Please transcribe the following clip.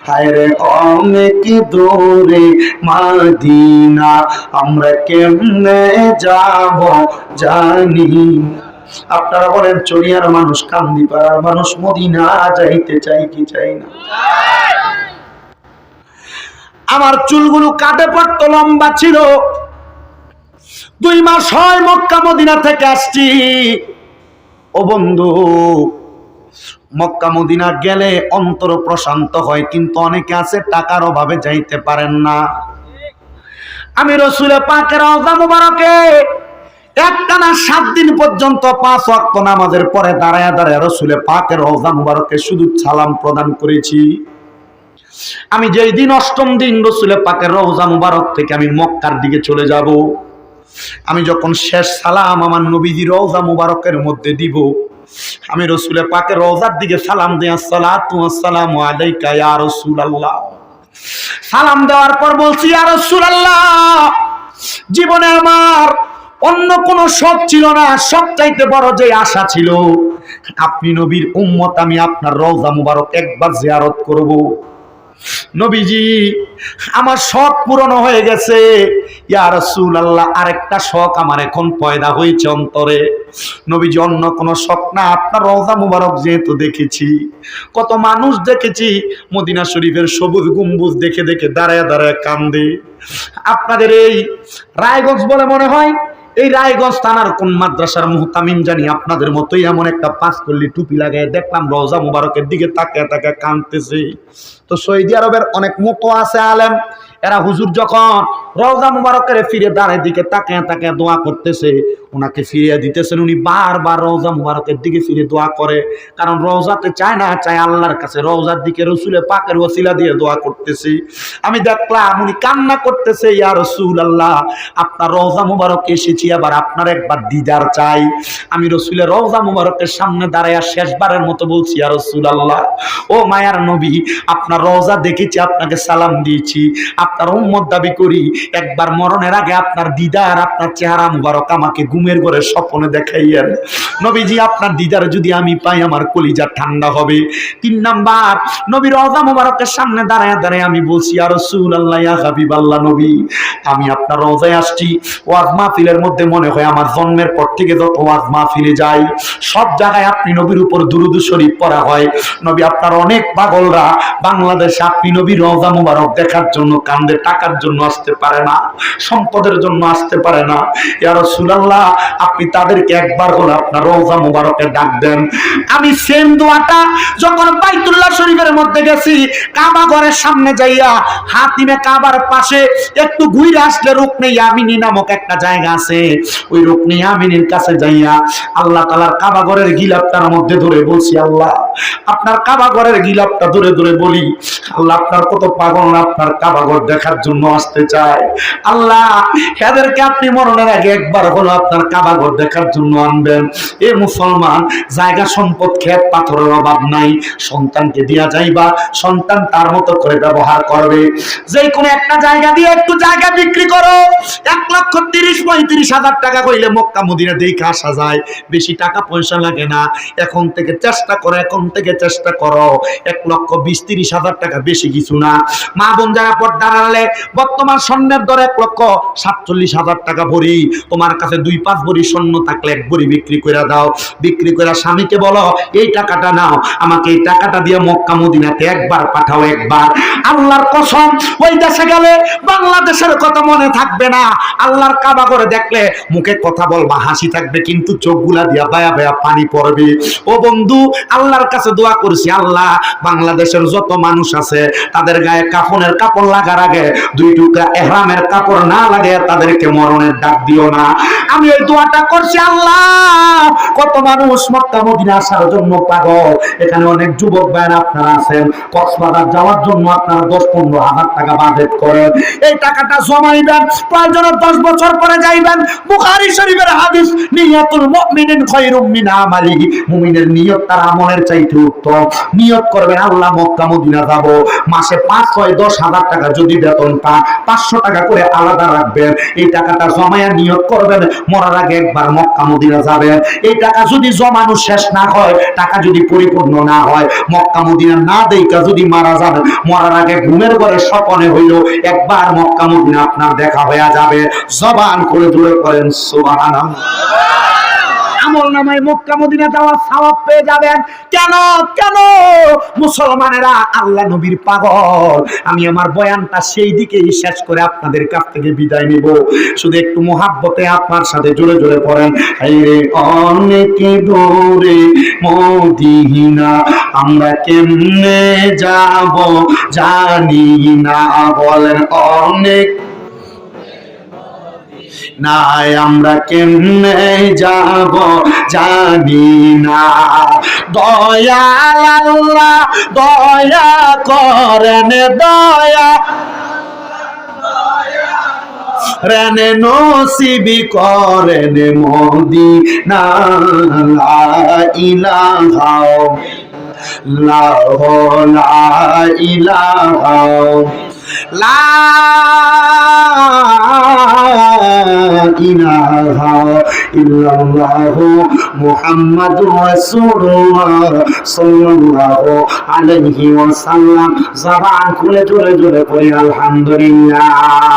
হায় রে অনেক দূরে মদিনা, আমরা কেমনে যাব জানি না। আপনারা বলেন, চড়িয়ার মানুষ, কান্দিপাড়ার মানুষ মদিনা যাইতে চাই কি চাই না? আমার চুলগুলো কাটে পড়তো, লম্বা ছিল। 2 মাস হয় মক্কা মদিনা থেকে আসছি। ও বন্ধু, মক্কা মদিনা গেলে অন্তর প্রশান্ত হয়, কিন্তু অনেকে আছে টাকার অভাবে যাইতে পারেন না। আমি রসুলের পাকের রওজা মুবারকে একটানা 7 দিন পর্যন্ত 5 ওয়াক্ত নামাজের পরে দাঁড়ায় দাঁড়ায় রসুলের পাকের রওজা মুবারকে শুধু সালাম প্রদান করেছি। আমি যেই দিন 8ম দিন রসুলের পাকের রওজা মুবারক থেকে আমি মক্কার দিকে চলে যাব, আমি যখন শেষ সালাম আমার নবীজির রওজা মুবারকের মধ্যে দিব, আমি রসুলের পাকের রওজার দিকে সালাম দিই, আসসালাতু ওয়াসসালামু আলাইকা ইয়া রাসূলুল্লাহ। সালাম দেওয়ার পর বলছি, ইয়া রাসূলুল্লাহ, জীবনে আমার অন্য কোনো শখ ছিল না, সবচাইতে বড় যে আশা ছিল, আপনি নবীর উম্মত, আমি আপনার রওজা মুবারক একবার জিয়ারত করব। নবীজি, আমার শখ পূরণ হয়ে গেছে ইয়া রাসূলুল্লাহ, আরেকটা শখ আমার এখন পয়দা হয়েছে অন্তরে। নবীজি, অন্য কোনো শখ না, আপনার রওজা মুবারক যেহেতু দেখেছি, কত মানুষ দেখেছি মদিনা শরীফের সবুজ গম্বুজ দেখে দেখে দাঁড়ায় দাঁড়ায় কান্দে। আপনাদের এই রায়গঞ্জ বলে মনে হয়, এই রায়গঞ্জ থানার কোন মাদ্রাসার মুহতামিম জানি আপনাদের মতোই এমন একটা 5 কল্লি টুপি লাগায় দেখলাম রওজা মুবারকের দিকে তাকায় তাকায় কাঁদতেছে। তো সৌদি আরবের অনেক মতো আছে আলেম, এরা হুজুর যখন রওজা মুবারকের ফিরে দাঁড়ায় দিকে তাকায় তাকায় দোয়া করতেছে, ওনাকে ফিরিয়ে দিতেছেন, উনি বারবার রওজা মুবারকের দিকে ফিরে দোয়া করে, কারণ রওজাতে চায় না, চায় আল্লাহর কাছে, রওজার দিকে রসুলের পাকের ওসিলা দিয়ে দোয়া করতেছি। আমি দেখলাম উনি কান্না করতেছে, ইয়া রাসূলুল্লাহ, আপনার রওজা মুবারক এসেছি, আবার আপনার একবার দিদার চাই। আমি রসুলের রওজা মুবারকের সামনে দাঁড়ায় শেষবারের মতো বলছি, ইয়া রাসূলুল্লাহ, ও মায়ার নবী, আপনার রওজা দেখেছি, আপনাকে সালাম দিয়েছি, আপনার উম্মত দাবি করি, একবার মরণের আগে আপনার দিদার, আপনার চেহারা মুবারক আমাকে ঘুমের ঘরে স্বপ্নে দেখাইয়েন। নবীজি, আপনার দিদার যদি আমি পাই আমার কলিজা ঠান্ডা হবে। 3 নাম্বার, নবীর রওজা মুবারকের সামনে দাঁড়ায় দাঁড়ায় আমি বলছি, ইয়া রাসূলুল্লাহ, ইয়া হাবিবাল্লাহ নবী, আমি আপনার রওজায় আসছি, ওয়াজ মাহফিলের মধ্যে মনে হয় আমার জন্মের পর থেকে যত ওয়াজ মাহফিলে যাই, সব জায়গায় আপনি নবীর উপর দুরূদ শরীফ পড়া হয়। নবী, আপনার অনেক পাগলরা বাংলাদেশে আপনি নবীর রওজা মুবারক দেখার জন্য কান্দে, টাকার জন্য আসতে পারে না, সম্পদের জন্য আসতে পারে না। ইয়া রাসূলুল্লাহ, আপনি তাদেরকে একবার হলো আপনার রওজা মুবারকে ডাক দেন। আমি সেম দোয়াটা যখন বাইতুল্লাহ শরীফের মধ্যে গেছি, কাবা ঘরের সামনে যাইয়া হাতিমে কাবার পাশে একটু ঘুরে আসলে রুকনে ইয়ামিনী নামক একটা জায়গা আছে, ওই রুকনে ইয়ামিনীর কাছে যাইয়া আল্লাহ তাআলার কাবা ঘরের গিলাফটার মধ্যে ধরে বলছি, আল্লাহ, আপনার কাবা ঘরের গিলাফটা ধরে ধরে বলি, আল্লাহ, আপনার কত পাগল না আপনার কাবা ঘর দেখার জন্য আসতে চায়। আল্লাহ, এদেরকে আপনি মরণের আগে একবার হলো আপনার কাবা ঘর দেখার জন্য আনবেন। এ মুসলমান, জায়গা সম্পদ ক্ষেত পাথরের অভাব নাই, সন্তানকে দিয়া যাইবা, সন্তান তার মতো করে ব্যবহার করবে। যে কোনো একটা জায়গা দিয়ে একটু জায়গা বিক্রি করো, 1,30,35,000 টাকা কইলে মক্কা মদিনা দেখে আসা যায়, বেশি টাকা পয়সা লাগে না। এখন থেকে চেষ্টা করো, এখন থেকে চেষ্টা করো, 1,20,30,000 টাকা বেশি কিছু না। মা বোন যারা পর্দা আড়ালে, বর্তমান স্বর্ণের দর 1,47,000 টাকা ভরি, তোমার কাছে 2-5 ভরি স্বর্ণ থাকলে 1 ভরি বিক্রি করে দাও, বিক্রি করে স্বামীকে বলো, এই টাকাটা নাও, আমাকে এই টাকাটা দিয়ে মক্কা মদিনাতে একবার পাঠাও, একবার। আল্লাহর কসম, ওই দেশে গেলে বাংলাদেশের কথা মনে থাকবে না, আল্লাহর কাবা করে দেখলে মুখে কথা বলবা, হাসি থাকবে, কিন্তু চোখগুলা দিয়া বায়া বায়া পানি পড়বে। ও বন্ধু, আল্লাহর কাছে দোয়া করছি, আল্লাহ, বাংলাদেশের যত মানুষ আছে তাদের গায়ে কাফনের কাপড় লাগার আগে 2 টুকরা ইহরামের কাপড় না লাগে তাদেরকে মরণের ডাক দিও না। আমি এই দোয়াটা করছি, আল্লাহ, কত মানুষ মক্কা মদিনা আসার জন্য পাগল, এখানে অনেক যুবক ভাইরা আপনারা আছেন, কক্সবাজার যাওয়ার জন্য আপনারা 10-15 হাজার টাকা বাজেট করেন, এই টাকাটা জমাইবেন, প্রয়োজনে 10 বছর পরে যাইবেন। বুখারী শরীফের হাদিস, নিয়াতুল মুমিনিন খায়রুম মিন আমালিহি, মুমিনের নিয়ত তার আমলের চাইতে উত্তম। নিয়ত করবেন, আল্লাহ, মক্কা মদিনা যাব, মাসে 5-6-10 হাজার টাকা যদি বেতন পান, 500 টাকা করে আলাদা রাখবেন, এই টাকাটা জমায়া নিয়ত করবেন, মরণ মরার আগে একবার মক্কা মদিনা যাবেন। এই টাকা যদি জমানো শেষ না হয়, টাকা যদি পরিপূর্ণ না হয়, মক্কা মদিনা না দেখা যদি মারা যাবেন, মরার আগে ঘুমের ঘরে স্বপ্নে হইল একবার মক্কা মদিনা আপনার দেখা হয়ে যাবে। জবান করে দূরে করেন সুবহানাল্লাহ। আমল নামায় মক্কা মদিনা যাওয়ার সওয়াব পেয়ে যাবেন। কেন কেন মুসলমানেরা আল্লাহ নবীর পাগল। আমি আমার বয়ানটা সেই দিকেই শেষ করে আপনাদের কাছ থেকে বিদায় নিব। শুধু একটু মোহাব্বতে আপনার সাথে জোরে জোরে পড়েন, হায়রে অনেক দূরে মদিনা, আমরা কেমনে যাব জানি না। বলেন অনেক নাই, আমরা কেমনে যাব জানি না। দয়াল আল্লাহ দয়া করেন, দয়া রেনে নসিবি করেন মদিনা। লা ইলাহা ইল্লাল্লাহ, লা ইলাহা লা ইলাহা ইল্লাল্লাহু মুহাম্মাদুর রাসূলুল্লাহ সাল্লাল্লাহু আলাইহি ওয়াসাল্লাম। জবান খুলে জোরে জোরে পড়ি আলহামদুলিল্লাহ।